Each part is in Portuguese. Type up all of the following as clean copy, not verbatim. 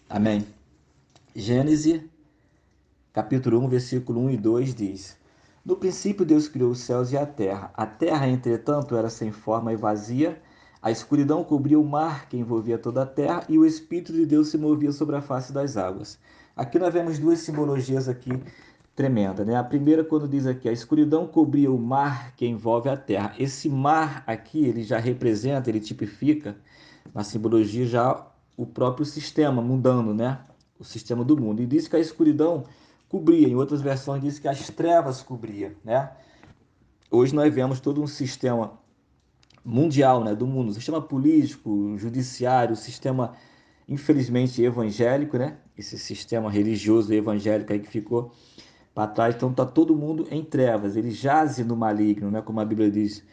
Amém. Gênesis, capítulo 1, versículo 1 e 2 diz: No princípio Deus criou os céus e a terra. A terra, entretanto, era sem forma e vazia. A escuridão cobria o mar que envolvia toda a terra e o Espírito de Deus se movia sobre a face das águas. Aqui nós vemos duas simbologias aqui tremenda, né? A primeira, quando diz aqui, a escuridão cobria o mar que envolve a terra. Esse mar aqui, ele já representa, ele tipifica, na simbologia, já o próprio sistema mundano, né? O sistema do mundo. E diz que a escuridão cobria, em outras versões diz que as trevas cobria, né? Hoje nós vemos todo um sistema mundial, né, do mundo, o sistema político, judiciário, o sistema infelizmente evangélico, né? Esse sistema religioso evangélico aí que ficou para trás, então está todo mundo em trevas, ele jaze no maligno, né? Como a Bíblia diz.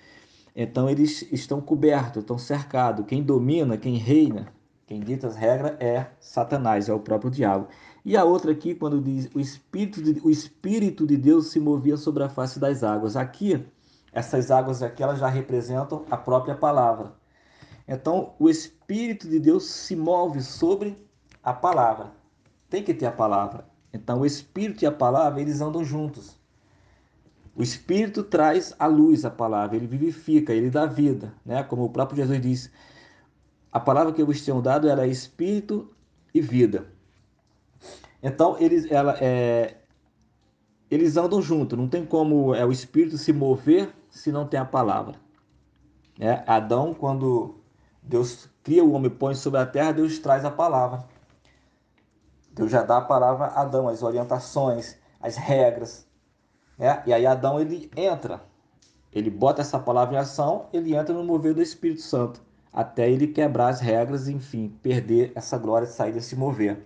Então eles estão cobertos, estão cercados. Quem domina, quem reina, quem dita as regras é Satanás, é o próprio diabo. E a outra aqui, quando diz o Espírito de Deus se movia sobre a face das águas. Aqui, essas águas aqui, elas já representam a própria palavra. Então, o Espírito de Deus se move sobre a palavra. Tem que ter a palavra. Então, o Espírito e a palavra, eles andam juntos. O Espírito traz a luz, a palavra, ele vivifica, ele dá vida, né? Como o próprio Jesus disse, a palavra que eu vos tenho dado, ela é Espírito e vida. Então, eles andam juntos, não tem como o Espírito se mover se não tem a palavra. Né? Adão, quando Deus cria o homem e põe sobre a terra, Deus traz a palavra. Deus já dá a palavra a Adão, as orientações, as regras. Né? E aí Adão, ele bota essa palavra em ação, ele entra no mover do Espírito Santo, até ele quebrar as regras, enfim, perder essa glória de sair desse mover.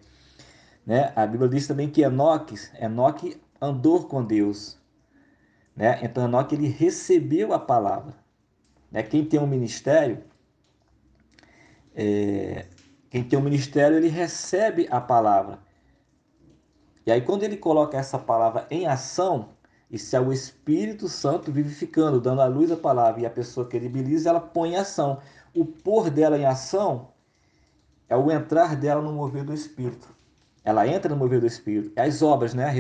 Né? A Bíblia diz também que Enoque andou com Deus. Né? Então Enoque, ele recebeu a palavra. Né? Quem tem um ministério, ele recebe a palavra. E aí quando ele coloca essa palavra em ação, isso é o Espírito Santo vivificando, dando à luz a palavra, e a pessoa credibiliza, ela põe em ação. O pôr dela em ação é o entrar dela no mover do Espírito. Ela entra no mover do Espírito. As obras, né?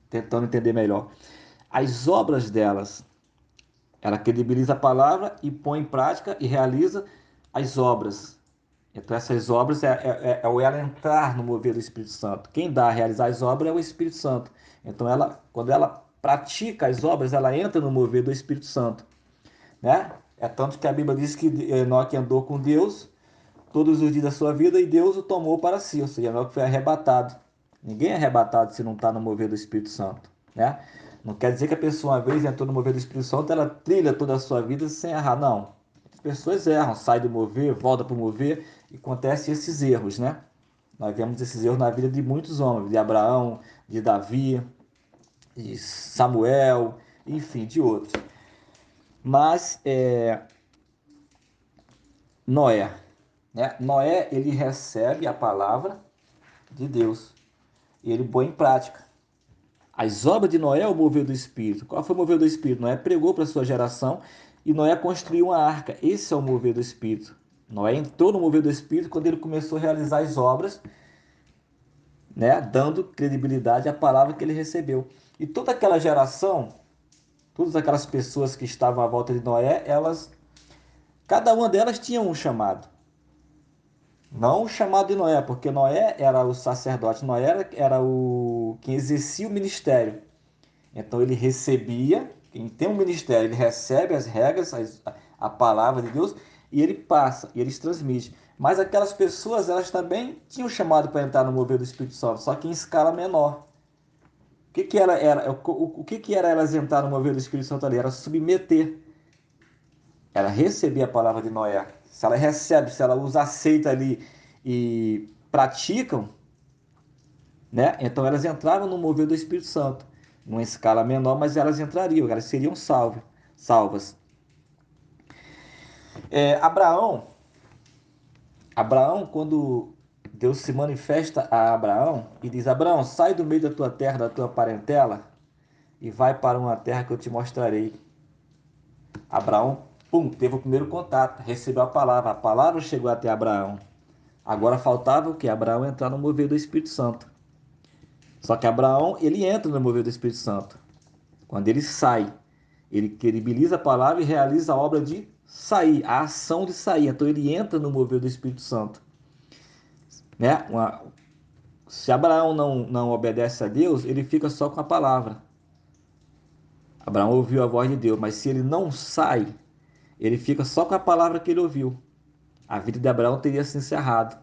Tentando entender melhor. As obras delas, ela credibiliza a palavra e põe em prática e realiza as obras. Então, essas obras é o ela entrar no mover do Espírito Santo. Quem dá a realizar as obras é o Espírito Santo. Então, quando ela pratica as obras, ela entra no mover do Espírito Santo. Né? É tanto que a Bíblia diz que Enoque andou com Deus todos os dias da sua vida e Deus o tomou para si. Ou seja, Enoque foi arrebatado. Ninguém é arrebatado se não está no mover do Espírito Santo. Né? Não quer dizer que a pessoa, uma vez entrou no mover do Espírito Santo, ela trilha toda a sua vida sem errar. Não. As pessoas erram, saem do mover, voltam para o mover e acontecem esses erros, né? Nós vemos esses erros na vida de muitos homens, de Abraão, de Davi, de Samuel, enfim, de outros. Mas Noé, né? Noé, ele recebe a palavra de Deus e ele põe em prática. As obras de Noé é o mover do Espírito. Qual foi o mover do Espírito? Noé pregou para a sua geração e Noé construiu uma arca. Esse é o mover do Espírito. Noé entrou no mover do Espírito quando ele começou a realizar as obras, né, dando credibilidade à palavra que ele recebeu. E toda aquela geração, todas aquelas pessoas que estavam à volta de Noé, cada uma delas tinha um chamado. Não o chamado de Noé, porque Noé era o sacerdote, Noé era o quem exercia o ministério. Então ele recebia, quem tem um ministério, ele recebe as regras, a palavra de Deus, e ele passa, e eles transmitem. Mas aquelas pessoas, elas também tinham chamado para entrar no mover do Espírito Santo, só que em escala menor. O que era elas entrar no mover do Espírito Santo ali? Era submeter. Era receber a palavra de Noé. Se ela recebe, se ela os aceita ali e praticam, né? Então elas entraram no mover do Espírito Santo, numa escala menor, mas elas entrariam, elas seriam salvas. Abraão, quando Deus se manifesta a Abraão e diz: Abraão, sai do meio da tua terra, da tua parentela, e vai para uma terra que eu te mostrarei. Abraão, teve o primeiro contato, recebeu a palavra chegou até Abraão. Agora faltava o que? Abraão entrar no mover do Espírito Santo. Só que Abraão, ele entra no mover do Espírito Santo. Quando ele sai, ele credibiliza a palavra e realiza a obra de sair, a ação de sair. Então ele entra no mover do Espírito Santo. Né? Se Abraão não obedece a Deus, ele fica só com a palavra. Abraão ouviu a voz de Deus, mas se ele não sai, ele fica só com a palavra que ele ouviu. A vida de Abraão teria se encerrado.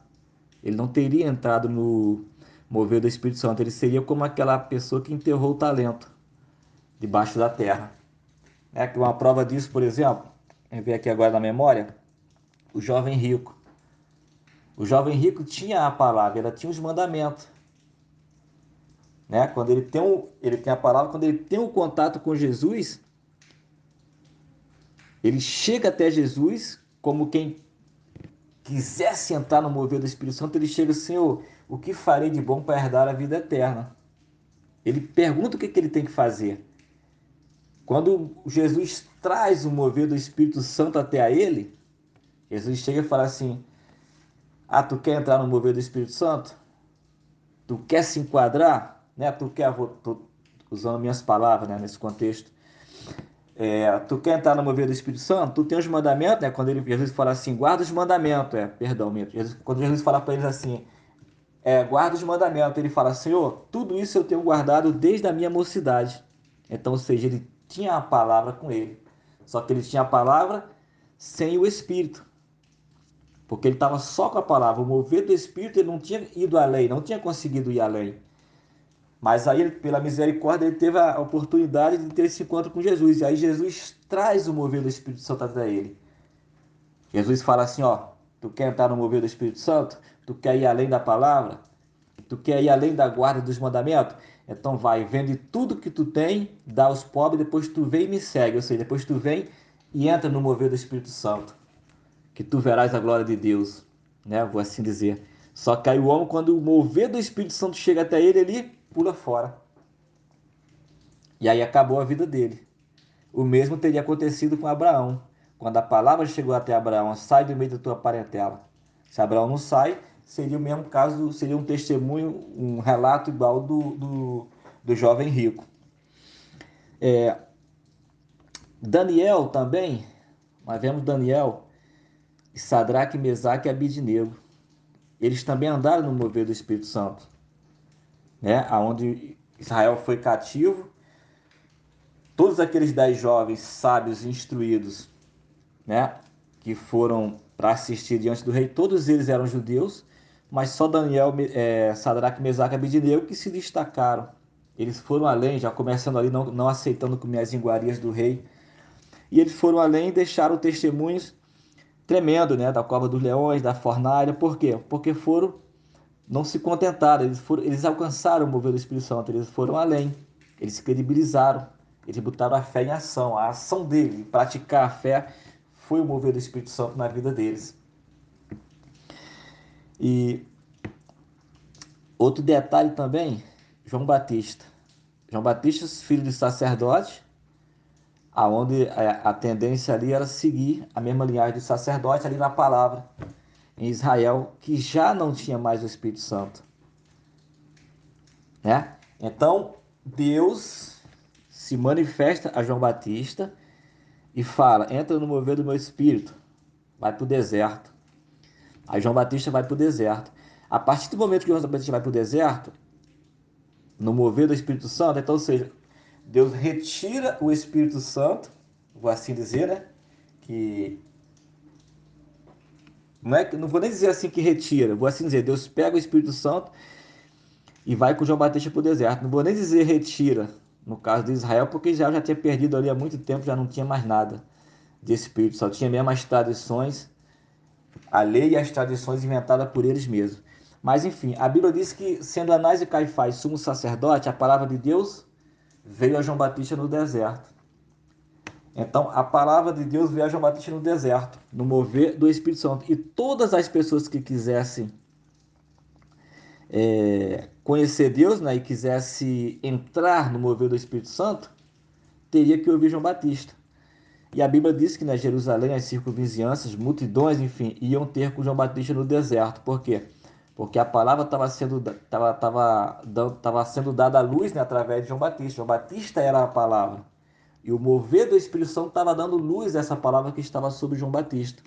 Ele não teria entrado no mover do Espírito Santo. Ele seria como aquela pessoa que enterrou o talento debaixo da terra. É que uma prova disso, por exemplo, eu ver aqui agora na memória, o jovem rico. O jovem rico tinha a palavra, ele tinha os mandamentos. Né? Quando ele tem a palavra, quando ele tem um contato com Jesus, ele chega até Jesus como quem quisesse entrar no mover do Espírito Santo. Ele chega, Senhor, o que farei de bom para herdar a vida eterna? Ele pergunta o que ele tem que fazer. Quando Jesus traz o mover do Espírito Santo até a ele, Jesus chega e fala assim: ah, tu quer entrar no mover do Espírito Santo? Tu quer se enquadrar? Né? Tu quer, tô usando minhas palavras, né, nesse contexto. Tu quer entrar no mover do Espírito Santo? Tu tem os mandamentos, né? Quando Jesus fala assim, guarda os mandamentos, perdão, quando Jesus fala para eles assim, guarda os mandamentos, ele fala, Senhor, tudo isso eu tenho guardado desde a minha mocidade. Então, ou seja, ele tinha a palavra com ele. Só que ele tinha a palavra sem o Espírito. Porque ele estava só com a palavra. O mover do Espírito, ele não tinha ido além, não tinha conseguido ir além. Mas aí, pela misericórdia, ele teve a oportunidade de ter esse encontro com Jesus. E aí Jesus traz o mover do Espírito Santo até ele. Jesus fala assim, ó, tu quer entrar no mover do Espírito Santo? Tu quer ir além da palavra? Tu quer ir além da guarda dos mandamentos? Então vai, vende tudo que tu tem, dá aos pobres, depois tu vem e me segue. Ou seja, depois tu vem e entra no mover do Espírito Santo, que tu verás a glória de Deus, né? Vou assim dizer. Só que aí o homem, quando o mover do Espírito Santo chega até ele, ele pula fora. E aí acabou a vida dele. O mesmo teria acontecido com Abraão. Quando a palavra chegou até Abraão, sai do meio da tua parentela. Se Abraão não sai, seria o mesmo caso, seria um testemunho, um relato igual do jovem rico. Daniel também, nós vemos Daniel, Sadraque, Mesaque e Abidnego. Eles também andaram no mover do Espírito Santo, né? Aonde Israel foi cativo. Todos aqueles 10 jovens sábios instruídos, né, que foram para assistir diante do rei, todos eles eram judeus, mas só Daniel, Sadraque, Mesaque e Abidnego que se destacaram. Eles foram além, já começando ali, não aceitando comer as iguarias do rei. E eles foram além e deixaram testemunhos tremendo, né, da cova dos leões, da fornalha. Por quê? Porque não se contentaram, eles alcançaram o mover do Espírito Santo, eles foram além, eles se credibilizaram, eles botaram a fé em ação, a ação dele, praticar a fé, foi o mover do Espírito Santo na vida deles. E outro detalhe também, João Batista. João Batista, filho de sacerdote, aonde a tendência ali era seguir a mesma linhagem de sacerdote ali na palavra, em Israel, que já não tinha mais o Espírito Santo, né? Então, Deus se manifesta a João Batista e fala, entra no mover do meu espírito, vai para o deserto. Aí João Batista vai para o deserto. A partir do momento que João Batista vai para o deserto, no mover do Espírito Santo, então, ou seja, Deus retira o Espírito Santo, vou assim dizer, né? Que não vou nem dizer assim que retira, vou assim dizer, Deus pega o Espírito Santo e vai com João Batista para o deserto. Não vou nem dizer retira, no caso de Israel, porque Israel já tinha perdido ali há muito tempo, já não tinha mais nada de espírito, só tinha mesmo as tradições, a lei e as tradições inventadas por eles mesmos. Mas enfim, a Bíblia diz que, sendo Anás e Caifás sumo sacerdote, a palavra de Deus veio a João Batista no deserto. Então, a palavra de Deus veio a João Batista no deserto, no mover do Espírito Santo. E todas as pessoas que quisessem conhecer Deus, né, e quisesse entrar no mover do Espírito Santo, teria que ouvir João Batista. E a Bíblia diz que, né, Jerusalém, as circunvizinhanças, multidões, enfim, iam ter com João Batista no deserto. Por quê? Porque a palavra estava sendo dada à luz, né, através de João Batista. João Batista era a palavra. E o mover do Espírito Santo estava dando luz a essa palavra que estava sobre João Batista.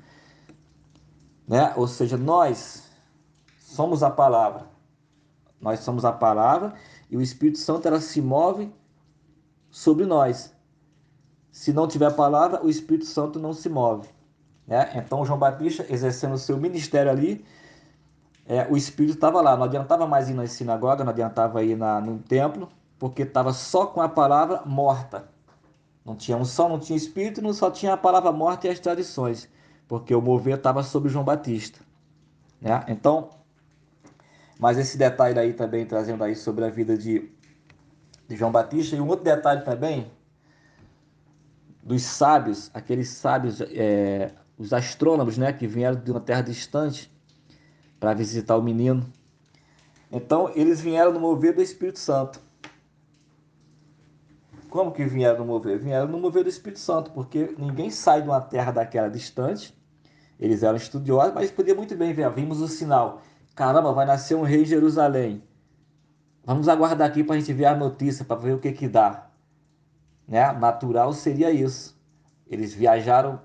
Né? Ou seja, nós somos a palavra. Nós somos a palavra e o Espírito Santo ela se move sobre nós. Se não tiver palavra, o Espírito Santo não se move. Né? Então, João Batista, exercendo o seu ministério ali, o Espírito estava lá. Não adiantava mais ir na sinagoga, não adiantava ir no templo, porque estava só com a palavra morta. Não tinha unção, não tinha Espírito, não só tinha a palavra morta e as tradições, porque o mover estava sobre João Batista. Né? Então, mas esse detalhe aí também, trazendo aí sobre a vida de João Batista, e um outro detalhe também, dos sábios, aqueles sábios, os astrônomos, né, que vieram de uma terra distante para visitar o menino. Então, eles vieram no mover do Espírito Santo. Como que vieram no mover? Vieram no mover do Espírito Santo, porque ninguém sai de uma terra daquela distante. Eles eram estudiosos, mas podia muito bem ver. Vimos o sinal. Caramba, vai nascer um rei em Jerusalém. Vamos aguardar aqui para a gente ver a notícia, para ver o que que dá. Né? Natural seria isso. Eles viajaram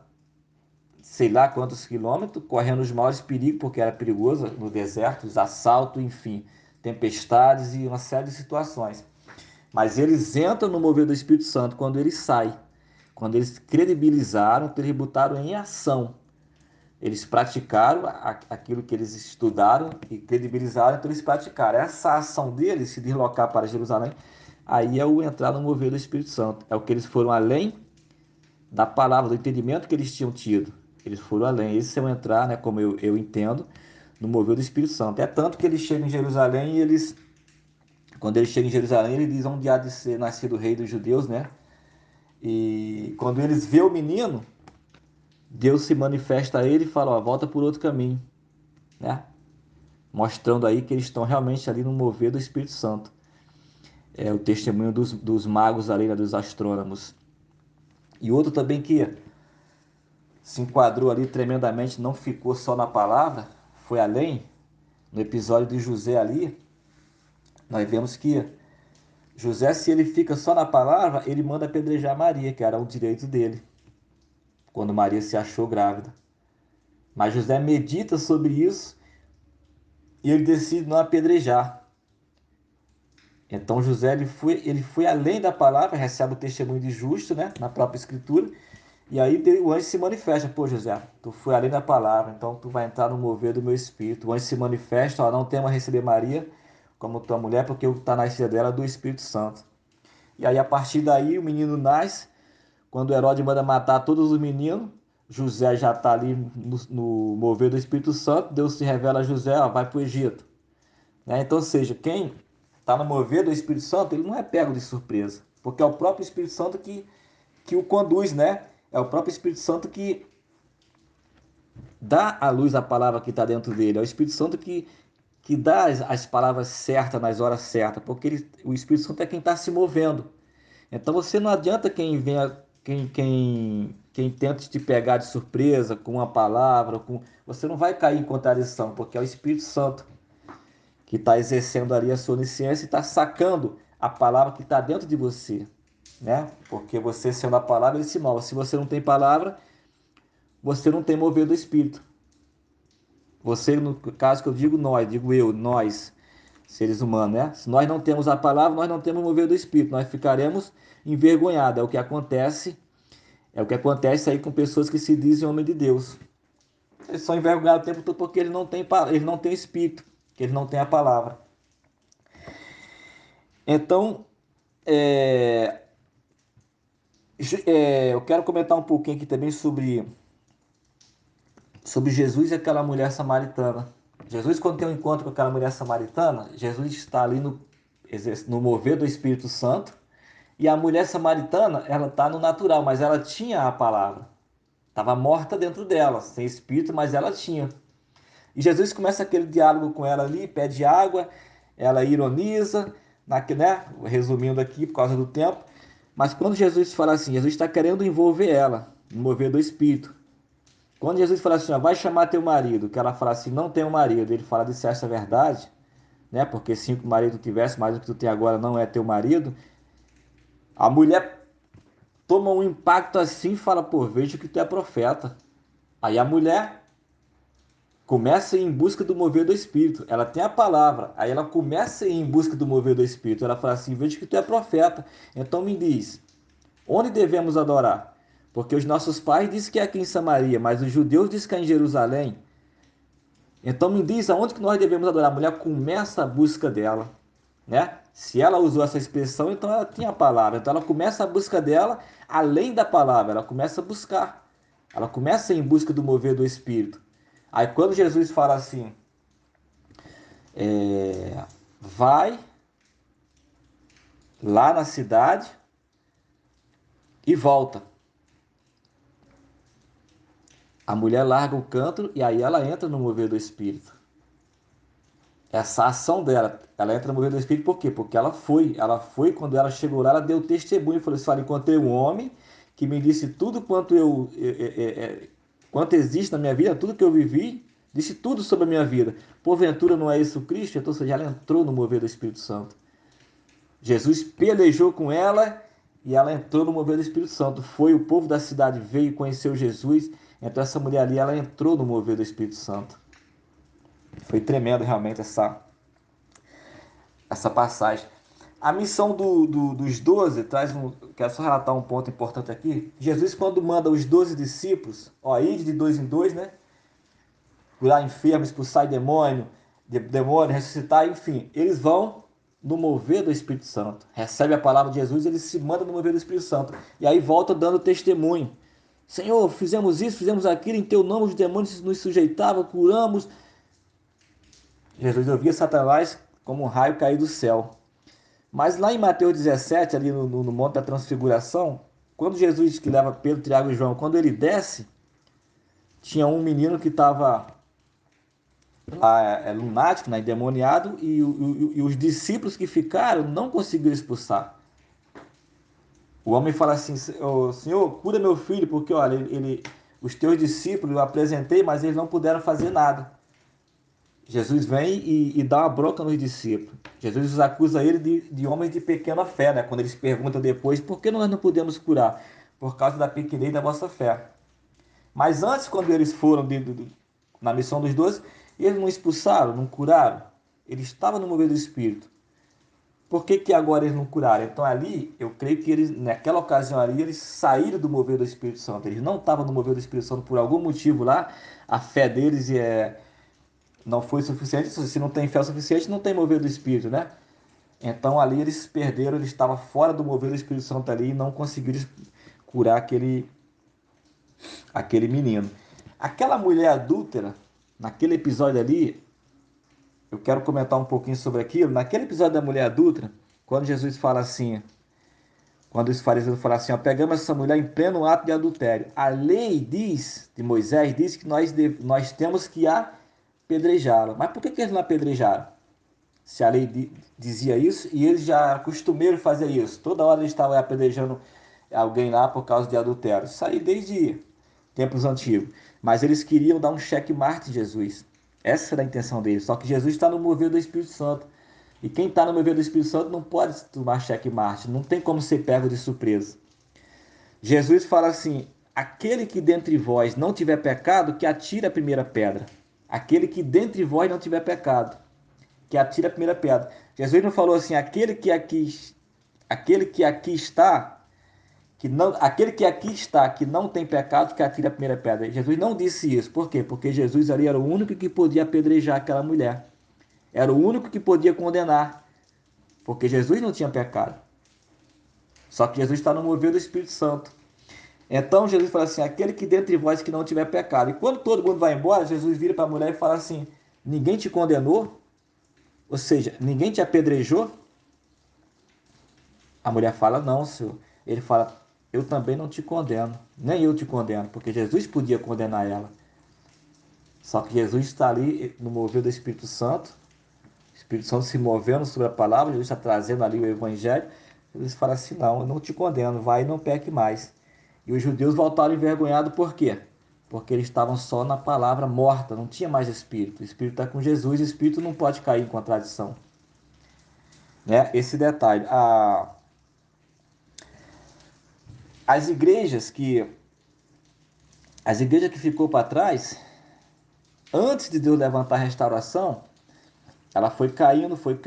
sei lá quantos quilômetros, correndo os maiores perigos, porque era perigoso no deserto, os assaltos, enfim, tempestades e uma série de situações. Mas eles entram no mover do Espírito Santo quando eles saem. Quando eles credibilizaram, tributaram em ação. Eles praticaram aquilo que eles estudaram e credibilizaram, então eles praticaram. Essa ação deles, se deslocar para Jerusalém, aí é o entrar no mover do Espírito Santo. É o que eles foram além da palavra, do entendimento que eles tinham tido. Eles foram além. Esse é o entrar, né, como eu entendo, no mover do Espírito Santo. É tanto que eles chegam em Jerusalém e quando eles chegam em Jerusalém, eles dizem onde há de ser nascido o rei dos judeus, né? E quando eles vê o menino, Deus se manifesta a ele e fala, ó, volta por outro caminho, né? Mostrando aí que eles estão realmente ali no mover do Espírito Santo. É o testemunho dos magos ali, né, dos astrônomos. E outro também que se enquadrou ali tremendamente, não ficou só na palavra, foi além. No episódio de José ali, nós vemos que José, se ele fica só na palavra, ele manda apedrejar Maria, que era o direito dele, quando Maria se achou grávida. Mas José medita sobre isso e ele decide não apedrejar. Então José ele foi além da palavra, recebe o testemunho de justo, né, na própria escritura, e aí o anjo se manifesta, pô José, tu foi além da palavra, então tu vai entrar no mover do meu espírito. O anjo se manifesta, ó, não tema receber Maria como tua mulher, porque o que está nascida dela é do Espírito Santo. E aí a partir daí o menino nasce, quando Herodes manda matar todos os meninos, José já está ali no mover do Espírito Santo, Deus se revela a José, ó, vai para o Egito. Né? Então, ou seja, quem está no mover do Espírito Santo, ele não é pego de surpresa, porque é o próprio Espírito Santo que o conduz, né? É o próprio Espírito Santo que dá à luz a palavra que está dentro dele. É o Espírito Santo que dá as palavras certas nas horas certas, porque o Espírito Santo é quem está se movendo. Então você não adianta quem venha, quem tenta te pegar de surpresa com uma palavra, você não vai cair em contradição, porque é o Espírito Santo que está exercendo ali a sua onisciência e está sacando a palavra que está dentro de você, né? Porque você sendo a palavra, ele se move. Se você não tem palavra, você não tem mover do Espírito. Você, no caso que eu digo nós, digo eu, nós, seres humanos, né? Se nós não temos a palavra, nós não temos o mover do Espírito, nós ficaremos envergonhados. É o que acontece aí com pessoas que se dizem homem de Deus. Eles são envergonhados o tempo todo porque ele não tem Espírito, que ele não tem a palavra. Então, é, eu quero comentar um pouquinho aqui também sobre Jesus e aquela mulher samaritana. Jesus, quando tem um encontro com aquela mulher samaritana, Jesus está ali no mover do Espírito Santo, e a mulher samaritana, ela está no natural, mas ela tinha a palavra. Estava morta dentro dela, sem espírito, mas ela tinha. E Jesus começa aquele diálogo com ela ali, pede água, ela ironiza, né? Resumindo aqui por causa do tempo. Mas quando Jesus fala assim, Jesus está querendo envolver ela. no mover do Espírito. Quando Jesus fala assim, ó, vai chamar teu marido, que ela fala assim, não tenho marido, ele fala, disseste a verdade, né? Porque 5 maridos tivesse, mais do que tu tem agora não é teu marido. A mulher toma um impacto assim e fala, pô, vejo que tu é profeta. Aí a mulher começa a ir em busca do mover do Espírito. Ela tem a palavra, aí ela começa a ir em busca do mover do Espírito. Ela fala assim, vejo que tu é profeta. Então me diz, onde devemos adorar? Porque os nossos pais dizem que é aqui em Samaria, mas os judeus dizem que é em Jerusalém. Então me diz aonde que nós devemos adorar. A mulher começa a busca dela, né? Se ela usou essa expressão, então ela tinha a palavra. Então ela começa a busca dela além da palavra, ela começa a buscar. Ela começa a ir em busca do mover do Espírito. Aí quando Jesus fala assim, vai lá na cidade e volta. A mulher larga o cântaro e aí ela entra no mover do Espírito. Essa ação dela, ela entra no mover do Espírito por quê? Porque ela foi quando ela chegou lá, ela deu testemunho, falou assim, olha, encontrei um homem que me disse tudo quanto existe na minha vida, tudo que eu vivi, disse tudo sobre a minha vida. Porventura não é isso Cristo? Então, ou seja, ela entrou no mover do Espírito Santo. Jesus pelejou com ela e ela entrou no mover do Espírito Santo. Foi o povo da cidade, veio e conheceu Jesus. Então essa mulher ali, ela entrou no mover do Espírito Santo. Foi tremendo realmente essa passagem. A missão dos 12 traz um. Quero só relatar um ponto importante aqui. Jesus, quando manda os 12 discípulos, ó, ir de dois em dois, né? Curar enfermos, expulsar demônio, ressuscitar, enfim, eles vão no mover do Espírito Santo. Recebe a palavra de Jesus, eles se mandam no mover do Espírito Santo. E aí volta dando testemunho. Senhor, fizemos isso, fizemos aquilo, em teu nome os demônios nos sujeitavam, curamos. Jesus ouvia Satanás como um raio cair do céu. Mas lá em Mateus 17, ali no Monte da Transfiguração, quando Jesus que leva Pedro, Tiago e João, quando ele desce, tinha um menino que estava lá lunático, né, endemoniado, e os discípulos que ficaram não conseguiram expulsar. O homem fala assim, Senhor, cura meu filho, porque olha, os teus discípulos eu apresentei, mas eles não puderam fazer nada. Jesus vem e dá uma bronca nos discípulos. Jesus os acusa ele de homens de pequena fé, né? Quando eles perguntam depois, por que nós não podemos curar? Por causa da pequenez da vossa fé. Mas antes, quando eles foram na missão dos 12, eles não expulsaram, não curaram. Eles estavam no mover do Espírito. Por que, que agora eles não curaram? Então ali, eu creio que eles, naquela ocasião ali, eles saíram do mover do Espírito Santo. Eles não estavam no mover do Espírito Santo por algum motivo lá. A fé deles não foi suficiente. Se não tem fé suficiente, não tem mover do Espírito, né? Então ali eles perderam, eles estavam fora do mover do Espírito Santo ali e não conseguiram curar aquele menino. Aquela mulher adúltera, naquele episódio ali, eu quero comentar um pouquinho sobre aquilo. Naquele episódio da mulher adúltera, quando Jesus fala assim, quando os fariseus falam assim, ó, pegamos essa mulher em pleno ato de adultério. A lei diz, de Moisés, diz que nós temos que apedrejá-la. Mas por que eles não apedrejaram? Se a lei dizia isso, e eles já costumeram fazer isso. Toda hora eles estavam apedrejando alguém lá por causa de adultério. Isso aí desde tempos antigos. Mas eles queriam dar um checkmate em Jesus. Essa era a intenção deles. Só que Jesus está no mover do Espírito Santo. E quem está no mover do Espírito Santo não pode tomar checkmate. Não tem como ser pego de surpresa. Jesus fala assim, aquele que dentre vós não tiver pecado, que atire a primeira pedra. Aquele que dentre vós não tiver pecado, que atire a primeira pedra. Jesus não falou assim, aquele que aqui está, aquele que aqui está, que não tem pecado, que atire a primeira pedra. Jesus não disse isso. Por quê? Porque Jesus ali era o único que podia apedrejar aquela mulher. Era o único que podia condenar. Porque Jesus não tinha pecado. Só que Jesus está no mover do Espírito Santo. Então Jesus fala assim, aquele que dentre vós que não tiver pecado. E quando todo mundo vai embora, Jesus vira para a mulher e fala assim, ninguém te condenou? Ou seja, ninguém te apedrejou? A mulher fala, não, senhor. Ele fala, eu também não te condeno. Nem eu te condeno, porque Jesus podia condenar ela. Só que Jesus está ali no mover do Espírito Santo. O Espírito Santo se movendo sobre a palavra. Jesus está trazendo ali o Evangelho. Jesus fala assim, não, eu não te condeno. Vai e não peque mais. E os judeus voltaram envergonhados por quê? Porque eles estavam só na palavra morta, não tinha mais espírito. O espírito está com Jesus, o espírito não pode cair em contradição. Né? Esse detalhe. As igrejas que ficou para trás, antes de Deus levantar a restauração, ela foi caindo, foi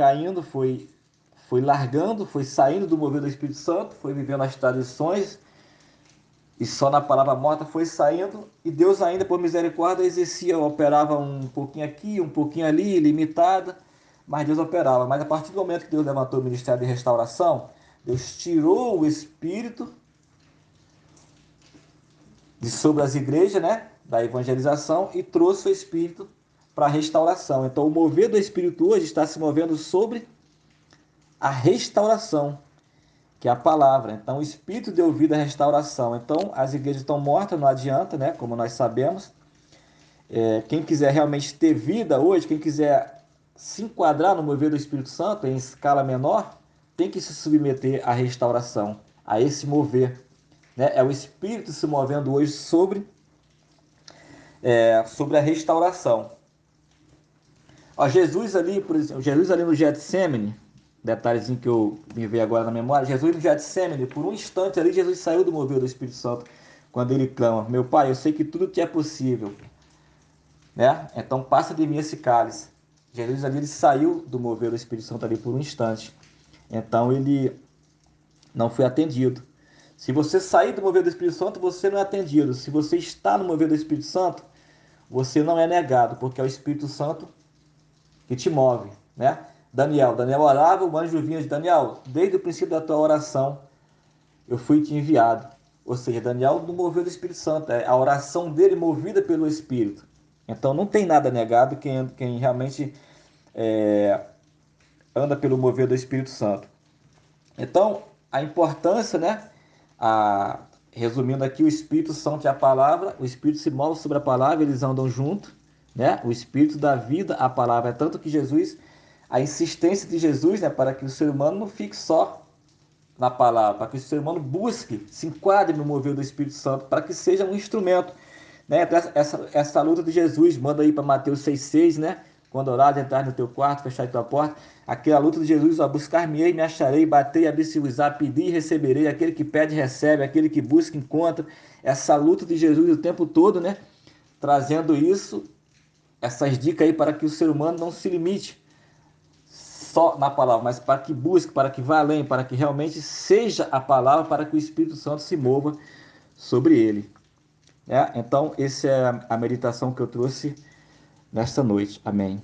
largando, foi saindo do mover do Espírito Santo, foi vivendo as tradições, e só na palavra morta foi saindo, e Deus ainda, por misericórdia, exercia, operava um pouquinho aqui, um pouquinho ali, limitada, mas Deus operava. Mas a partir do momento que Deus levantou o ministério de restauração, Deus tirou o Espírito de sobre as igrejas, né, da evangelização, e trouxe o Espírito para a restauração. Então, o mover do Espírito hoje está se movendo sobre a restauração, que é a palavra. Então, o Espírito deu vida à restauração. Então, as igrejas estão mortas, não adianta, né, como nós sabemos. Quem quiser realmente ter vida hoje, quem quiser se enquadrar no mover do Espírito Santo em escala menor, tem que se submeter à restauração, a esse mover. Né? É o Espírito se movendo hoje sobre a restauração. Ó, Jesus ali, por exemplo, Jesus ali no Getsemane, detalhezinho que eu me veio agora na memória, Jesus no Getsemane, por um instante ali, Jesus saiu do mover do Espírito Santo, quando ele clama, meu Pai, eu sei que tudo te é possível, né? Então passa de mim esse cálice. Jesus ali, ele saiu do mover do Espírito Santo ali por um instante. Então ele não foi atendido. Se você sair do mover do Espírito Santo, você não é atendido. Se você está no mover do Espírito Santo, você não é negado, porque é o Espírito Santo que te move, né? Daniel orava, o anjo vinha de Daniel, desde o princípio da tua oração, eu fui te enviado. Ou seja, Daniel não moveu do Espírito Santo, é a oração dele movida pelo Espírito. Então não tem nada negado quem realmente anda pelo mover do Espírito Santo. Então, a importância, né? Resumindo aqui, o Espírito Santo é a palavra, o Espírito se move sobre a palavra, eles andam juntos, né? O Espírito dá vida à palavra, é tanto que Jesus, a insistência de Jesus, né, para que o ser humano não fique só na palavra, para que o ser humano busque, se enquadre no mover do Espírito Santo, para que seja um instrumento, né? Essa luta de Jesus, manda aí para Mateus 6,6, né? Quando orares, entrar no teu quarto, fechar a tua porta. Aquela luta de Jesus, ó, buscar-me-ei, me acharei, batei, abri-se-vos-á, pedi e receberei. Aquele que pede, recebe. Aquele que busca, encontra. Essa luta de Jesus o tempo todo, né? Trazendo isso, essas dicas aí para que o ser humano não se limite só na palavra, mas para que busque, para que vá além, para que realmente seja a palavra, para que o Espírito Santo se mova sobre ele. Então, essa é a meditação que eu trouxe nesta noite. Amém.